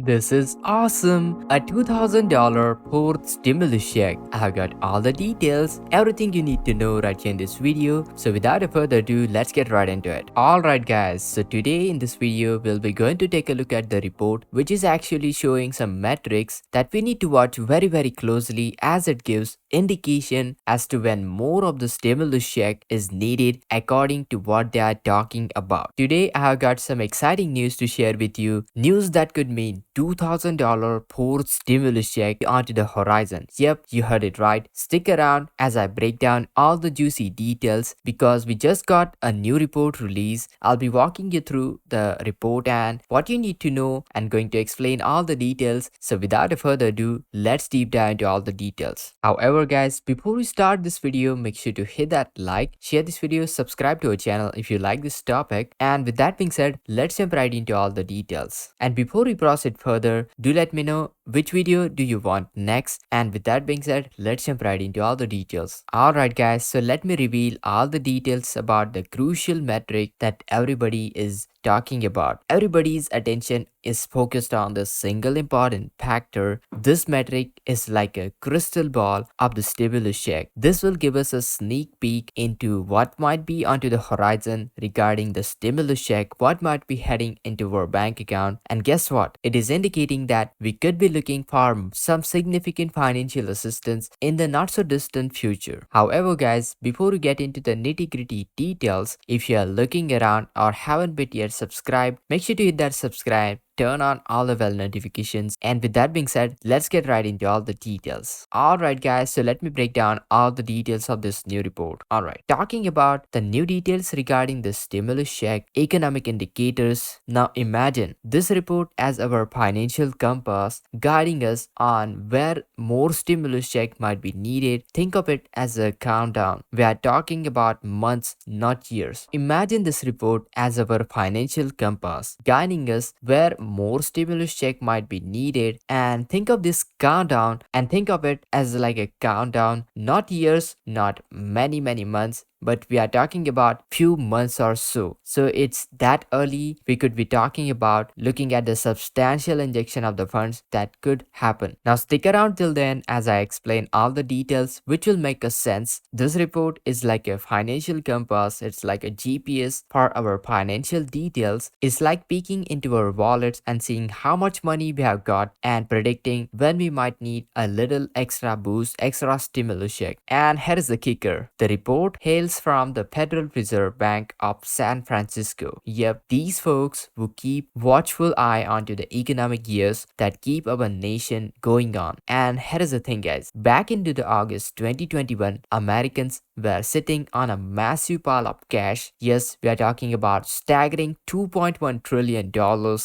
This is awesome! A $2,000 fourth stimulus check. I have got all the details, everything you need to know right here in this video. So without a further ado, let's get right into it. Alright guys, so today in this video, we'll be going to take a look at the report, which is actually showing some metrics that we need to watch very closely as it gives indication as to when more of the stimulus check is needed according to what they are talking about. Today I have got some exciting news to share with you, news that could mean $2,000 fourth stimulus check onto the horizon. Yep, you heard it right. Stick around as I break down all the juicy details because we just got a new report release. I'll be walking you through the report and what you need to know and going to explain all the details. So without a further ado, let's deep dive into all the details. However guys, before we start this video, make sure to hit that like, share this video, subscribe to our channel if you like this topic. And with that being said, let's jump right into all the details. And before we proceed further, do let me know which video do you want next. And with that being said, let's jump right into all the details. Alright guys, so let me reveal all the details about the crucial metric that everybody is talking about. Everybody's attention is focused on the single important factor. This metric is like a crystal ball of the stimulus check. This will give us a sneak peek into what might be onto the horizon regarding the stimulus check, what might be heading into our bank account. And guess what? It is indicating that we could be looking for some significant financial assistance in the not so distant future. However guys, before we get into the nitty-gritty details, if you are looking around or haven't been yet subscribed, make sure to hit that subscribe, turn on all the bell notifications, and with that being said, let's get right into all the details. Alright guys, so let me break down all the details of this new report. Alright, talking about the new details regarding the stimulus check, economic indicators. Now imagine this report as our financial compass guiding us on where more stimulus check might be needed. Think of it as a countdown. We are talking about months, not years. Imagine this report as our financial compass guiding us where more stimulus check might be needed, and think of this countdown and think of it as like a countdown, not years, not many months, but we are talking about few months or so. So it's that early we could be talking about looking at the substantial injection of the funds that could happen. Now stick around till then as I explain all the details which will make a sense. This report is like a financial compass. It's like a GPS for our financial details. It's like peeking into our wallets and seeing how much money we have got and predicting when we might need a little extra boost, extra stimulus check. And here is the kicker. The report hails from the Federal Reserve Bank of San Francisco. Yep, these folks who keep watchful eye onto the economic years that keep our nation going on. And here is the thing guys, back into the August 2021, Americans were sitting on a massive pile of cash. Yes, we are talking about staggering $2.1 trillion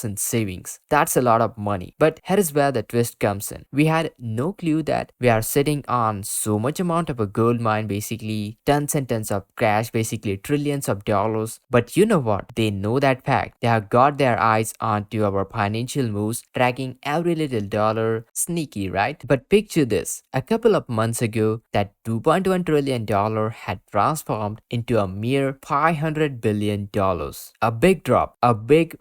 in savings. That's a lot of money. But here is where the twist comes in. We had no clue that we are sitting on so much amount of a gold mine, basically tons and tons of cash, basically trillions of dollars. But you know what? They know that fact. They have got their eyes onto our financial moves, tracking every little dollar. Sneaky, right? But picture this. A couple of months ago, that $2.1 trillion had transformed into a mere $500 billion. A big drop. A big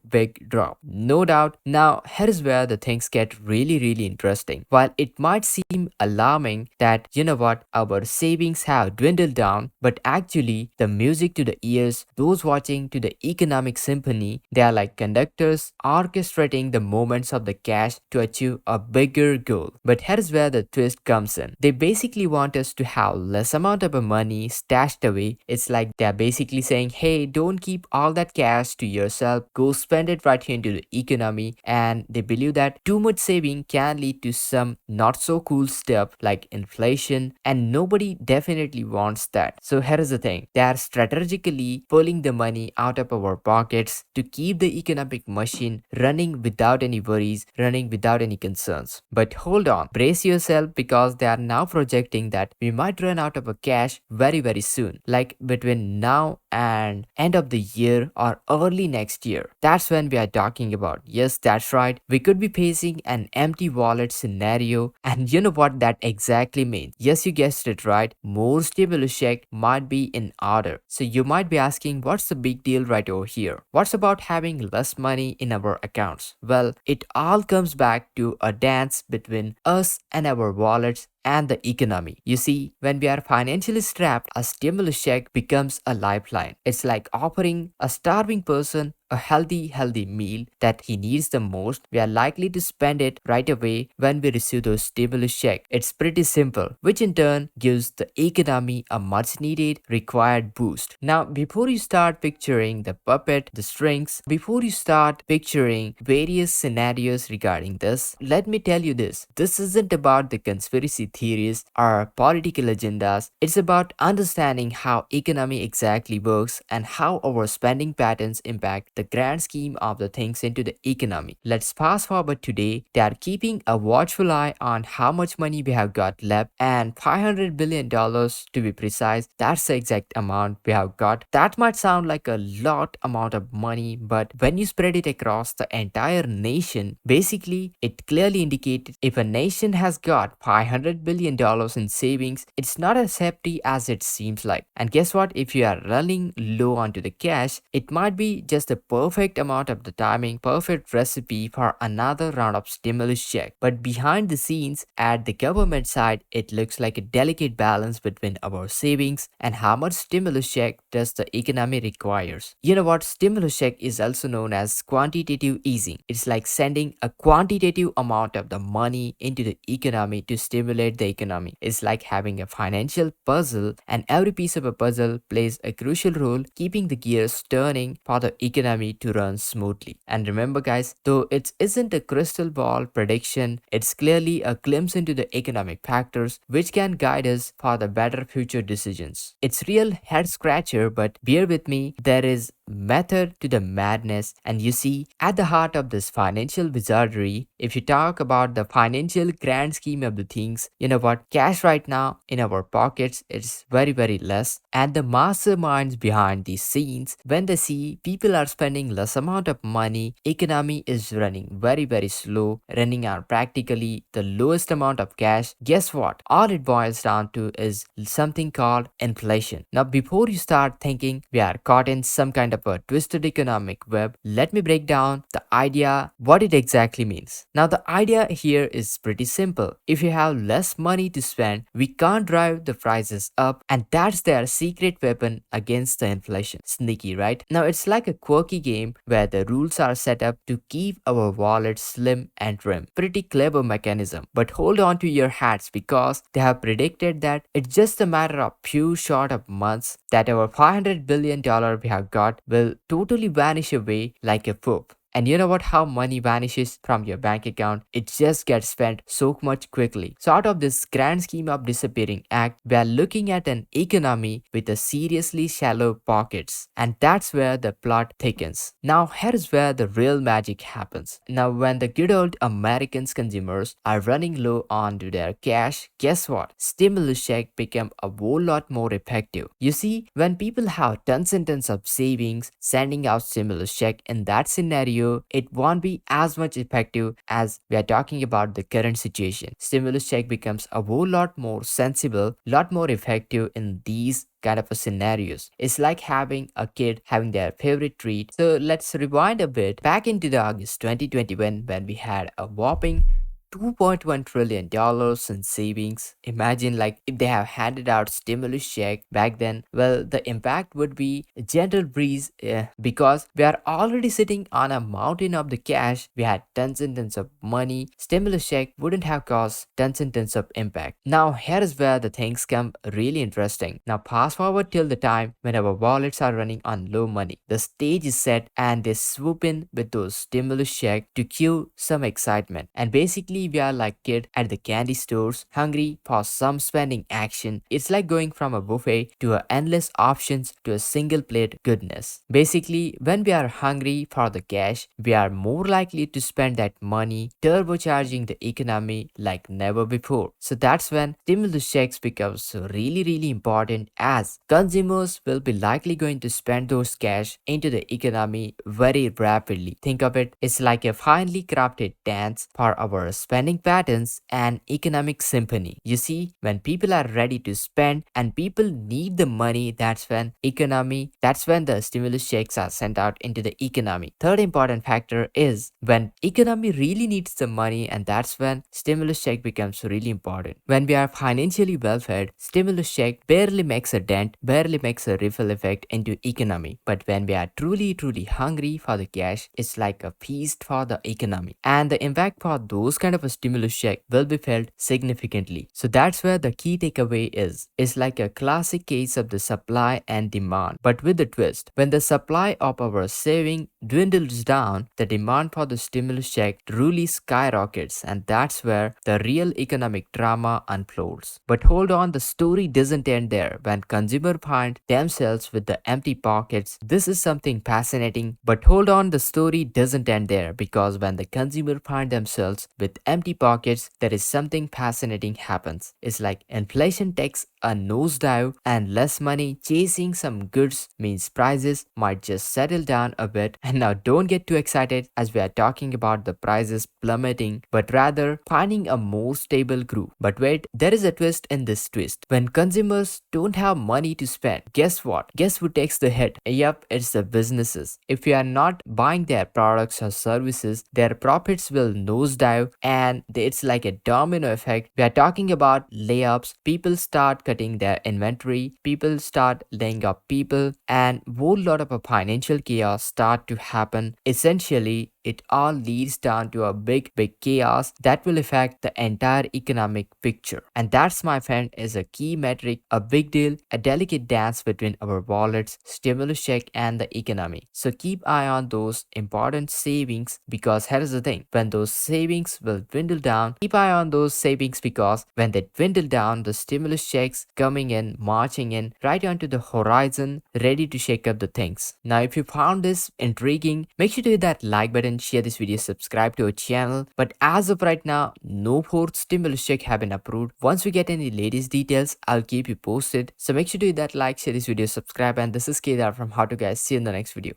drop. No doubt. Now, here is where the things get really interesting. While it might seem alarming that, you know what, our savings have dwindled down, but actually the music to the ears, those watching to the economic symphony, they are like conductors orchestrating the movements of the cash to achieve a bigger goal. But here is where the twist comes in. They basically want us to have less amount of money stashed away. It's like they're basically saying, hey, don't keep all that cash to yourself, go spend it right here into the economy. And they believe that too much saving can lead to some not so cool stuff like inflation, and nobody definitely wants that. So here is the thing, they are strategically pulling the money out of our pockets to keep the economic machine running without any worries, running without any concerns. But hold on, brace yourself, because they are now projecting that we might run out of a cash very soon, like between now and end of the year or early next year. That's when we are talking about. Yes, that's right. We could be facing an empty wallet scenario, and you know what that exactly means. Yes, you guessed it right. More stimulus check might be in order. So you might be asking, what's the big deal right over here? What's about having less money in our accounts? Well, it all comes back to a dance between us and our wallets and the economy. You see, when we are financially strapped, a stimulus check becomes a lifeline. It's like offering a starving person a healthy meal that he needs the most. We are likely to spend it right away when we receive those stimulus check. It's pretty simple, which in turn gives the economy a much needed required boost. Now, before you start picturing the puppet, the strings, before you start picturing various scenarios regarding this, let me tell you this. This isn't about the conspiracy theories or political agendas. It's about understanding how economy exactly works and how our spending patterns impact the grand scheme of the things into the economy. Let's fast forward today. They are keeping a watchful eye on how much money we have got left, and $500 billion to be precise. That's the exact amount we have got. That might sound like a lot amount of money, but when you spread it across the entire nation, basically it clearly indicates if a nation has got $500 billion in savings, it's not as hefty as it seems like. And guess what? If you are running low onto the cash, it might be just a perfect amount of the timing, perfect recipe for another round of stimulus check. But behind the scenes, at the government side, it looks like a delicate balance between our savings and how much stimulus check does the economy requires. You know what? Stimulus check is also known as quantitative easing. It's like sending a quantitative amount of the money into the economy to stimulate the economy. It's like having a financial puzzle, and every piece of a puzzle plays a crucial role keeping the gears turning for the economy to run smoothly. And remember guys, though it isn't a crystal ball prediction, it's clearly a glimpse into the economic factors which can guide us for the better future decisions. It's real head scratcher, but bear with me, there is method to the madness. And you see, at the heart of this financial wizardry, if you talk about the financial grand scheme of the things, you know what, cash right now in our pockets is very less, and the masterminds behind these scenes, when they see people are spending less amount of money, economy is running very slow, running on practically the lowest amount of cash, guess what, all it boils down to is something called inflation. Now before you start thinking we are caught in some kind of a twisted economic web, let me break down the idea, what it exactly means. Now the idea here is pretty simple. If you have less money to spend, we can't drive the prices up, and that's their secret weapon against the inflation. Sneaky, right? Now it's like a quirky game where the rules are set up to keep our wallets slim and trim. Pretty clever mechanism, but hold on to your hats because they have predicted that it's just a matter of few short of months that our $500 billion we have got will totally vanish away like a poop. And you know what? How money vanishes from your bank account, it just gets spent so much quickly. So out of this grand scheme of disappearing act, we are looking at an economy with a seriously shallow pockets. And that's where the plot thickens. Now here's where the real magic happens. Now when the good old Americans consumers are running low onto their cash, guess what? Stimulus check become a whole lot more effective. You see, when people have tons and tons of savings, sending out stimulus check in that scenario, it won't be as much effective as we are talking about the current situation. Stimulus check becomes a whole lot more sensible, lot more effective in these kind of a scenarios. It's like having a kid having their favorite treat. So let's rewind a bit back into the August 2021 when we had a whopping $2.1 trillion in savings. Imagine like if they have handed out stimulus check back then, well the impact would be a gentle breeze because we are already sitting on a mountain of the cash. We had tons and tons of money. Stimulus check wouldn't have caused tons and tons of impact. Now here is where the things come really interesting. Now fast forward till the time when our wallets are running on low money. The stage is set and they swoop in with those stimulus check to cue some excitement, and basically Basically, we are like kid at the candy stores, hungry for some spending action. It's like going from a buffet to a endless options to a single plate goodness. Basically, when we are hungry for the cash, we are more likely to spend that money turbocharging the economy like never before. So that's when stimulus checks becomes really important, as consumers will be likely going to spend those cash into the economy very rapidly. Think of it, it's like a finely crafted dance for our spending patterns and economic symphony. You see, when people are ready to spend and people need the money, that's when the stimulus checks are sent out into the economy. Third important factor is when economy really needs the money, and that's when stimulus check becomes really important. When we are financially well fed, stimulus check barely makes a dent, barely makes a ripple effect into economy. But when we are truly hungry for the cash, it's like a feast for the economy. And the impact for those kind of a stimulus check will be felt significantly. So that's where the key takeaway is. It's like a classic case of the supply and demand, but with the twist. When the supply of our saving dwindles down, the demand for the stimulus check truly skyrockets, and that's where the real economic drama unfolds. But hold on, the story doesn't end there. When consumers find themselves with the empty pockets, this is something fascinating. But hold on, the story doesn't end there, because when the consumer find themselves with empty pockets, there is something fascinating happens. It's like inflation takes a nosedive, and less money chasing some goods means prices might just settle down a bit. And now don't get too excited, as we are talking about the prices plummeting, but rather finding a more stable groove. But wait, there is a twist in this twist. When consumers don't have money to spend, guess what? Guess who takes the hit? Yep, it's the businesses. If you are not buying their products or services, their profits will nosedive, and it's like a domino effect. We are talking about layoffs. People start cutting their inventory, people start laying off people, and whole lot of a financial chaos start to happen. Essentially, it all leads down to a big chaos that will affect the entire economic picture. And that's, my friend, is a key metric, a big deal, a delicate dance between our wallets, stimulus check, and the economy. So keep eye on those important savings, because here's the thing, when those savings will dwindle down, keep eye on those savings, because when they dwindle down, the stimulus checks coming in, marching in right onto the horizon, ready to shake up the things. Now, if you found this intriguing, make sure to hit that like button, share this video, subscribe to our channel. But as of right now, no fourth stimulus check have been approved. Once we get any latest details, I'll keep you posted. So make sure to hit that like, share this video, subscribe, and this is Kedar from How to Guys. See you in the next video.